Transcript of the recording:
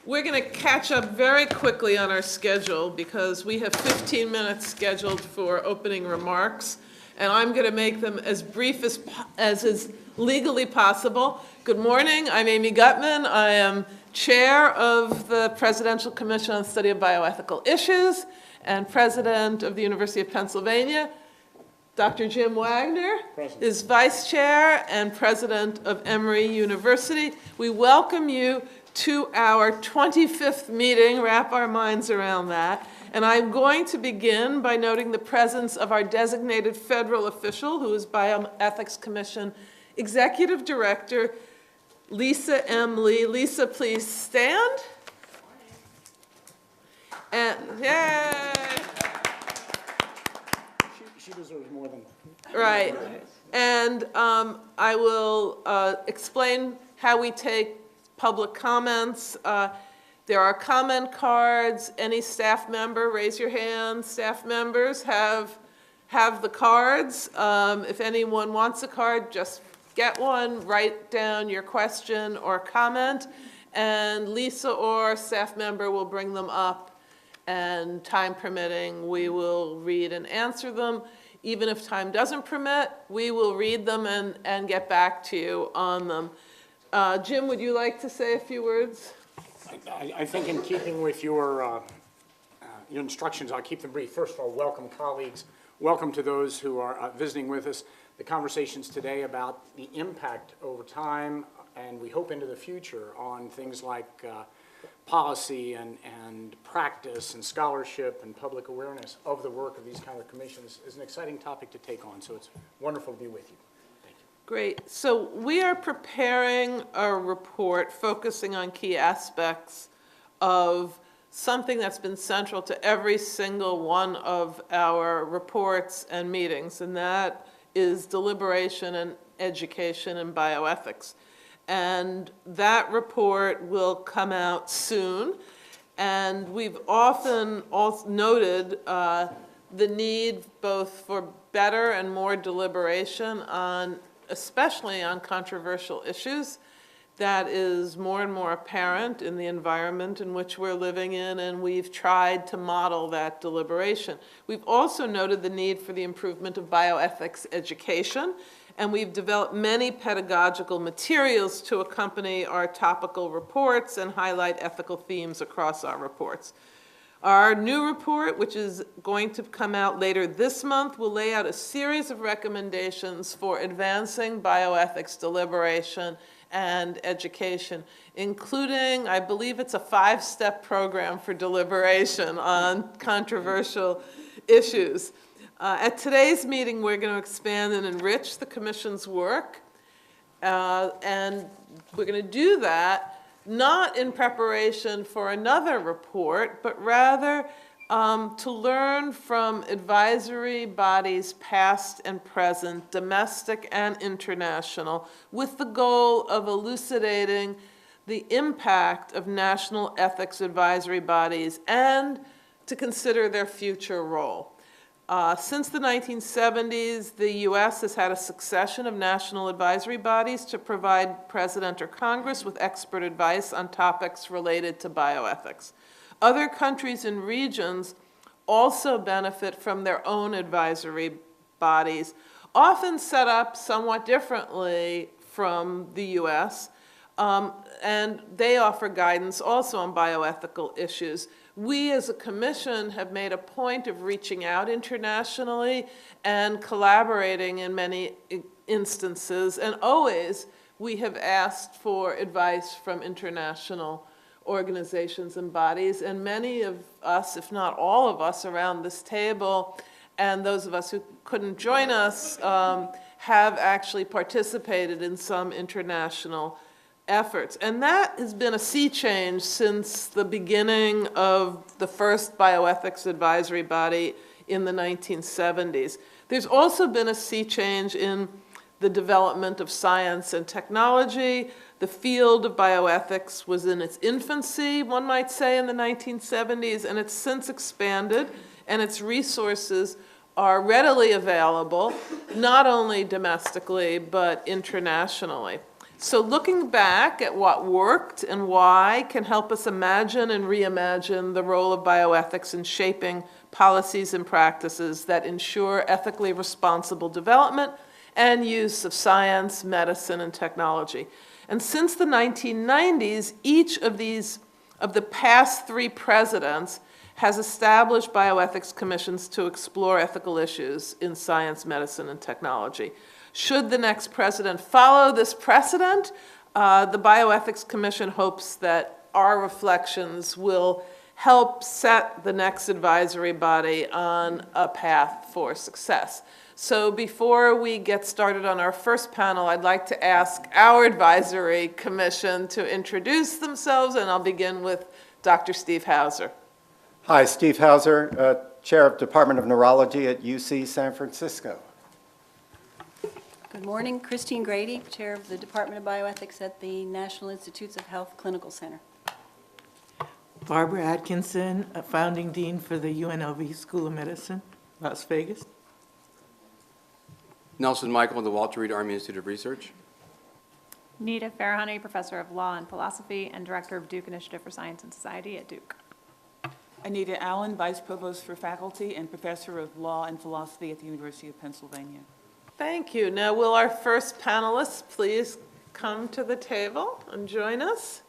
We're going to catch up very quickly on our schedule because we have 15 minutes scheduled for opening remarks, and I'm going to make them as brief as is legally possible. Good morning. I'm Amy Gutmann. I am chair of the Presidential Commission on the Study of Bioethical Issues and president of the University of Pennsylvania. Dr. Jim Wagner is vice chair and president of Emory University. We welcome you to our 25th meeting, wrap our minds around that. And I'm going to begin by noting the presence of our designated federal official, who is Bioethics Commission Executive Director, Lisa M. Lee. Lisa, please stand. And yay! She deserves more than that. Right. And I will explain how we take public comments. There are comment cards. Any staff member, raise your hand. Staff members have the cards. If anyone wants a card, just get one, write down your question or comment, and Lisa or staff member will bring them up, and time permitting, we will read and answer them. Even if time doesn't permit, we will read them and get back to you on them. Jim, would you like to say a few words? I think in keeping with your instructions, I'll keep them brief. First of all, welcome colleagues. Welcome to those who are visiting with us. The conversations today about the impact over time, and we hope into the future, on things like policy and practice and scholarship and public awareness of the work of these kind of commissions is an exciting topic to take on. So it's wonderful to be with you. Great. So we are preparing a report focusing on key aspects of something that's been central to every single one of our reports and meetings, and that is deliberation and education and bioethics. And that report will come out soon. And we've often also noted the need both for better and more deliberation on especially on controversial issues. That is more and more apparent in the environment in which we're living in, and we've tried to model that deliberation. We've also noted the need for the improvement of bioethics education, and we've developed many pedagogical materials to accompany our topical reports and highlight ethical themes across our reports. Our new report, which is going to come out later this month, will lay out a series of recommendations for advancing bioethics deliberation and education, including, I believe it's a 5-step program for deliberation on controversial issues. At today's meeting, we're going to expand and enrich the Commission's work, and we're going to do that not in preparation for another report, but rather to learn from advisory bodies past and present, domestic and international, with the goal of elucidating the impact of national ethics advisory bodies and to consider their future role. Since the 1970s, the U.S. has had a succession of national advisory bodies to provide President or Congress with expert advice on topics related to bioethics. Other countries and regions also benefit from their own advisory bodies, often set up somewhat differently from the U.S., and they offer guidance also on bioethical issues. We as a commission have made a point of reaching out internationally and collaborating in many instances, and always we have asked for advice from international organizations and bodies, and many of us, if not all of us around this table, and those of us who couldn't join us, have actually participated in some international efforts. And that has been a sea change since the beginning of the first bioethics advisory body in the 1970s. There's also been a sea change in the development of science and technology. The field of bioethics was in its infancy, one might say, in the 1970s, and it's since expanded, and its resources are readily available, not only domestically, but internationally. So looking back at what worked and why can help us imagine and reimagine the role of bioethics in shaping policies and practices that ensure ethically responsible development and use of science, medicine, and technology. And since the 1990s, each of the past 3 presidents has established bioethics commissions to explore ethical issues in science, medicine, and technology. Should the next president follow this precedent, the Bioethics Commission hopes that our reflections will help set the next advisory body on a path for success. So before we get started on our first panel, I'd like to ask our advisory commission to introduce themselves, and I'll begin with Dr. Steve Hauser. Hi, Steve Hauser, Chair of Department of Neurology at UC San Francisco. Good morning, Christine Grady, Chair of the Department of Bioethics at the National Institutes of Health Clinical Center. Barbara Atkinson, a founding dean for the UNLV School of Medicine, Las Vegas. Nelson Michael, the Walter Reed Army Institute of Research. Nita Farahani, Professor of Law and Philosophy and Director of Duke Initiative for Science and Society at Duke. Anita Allen, Vice Provost for Faculty and Professor of Law and Philosophy at the University of Pennsylvania. Thank you. Now, will our first panelists please come to the table and join us?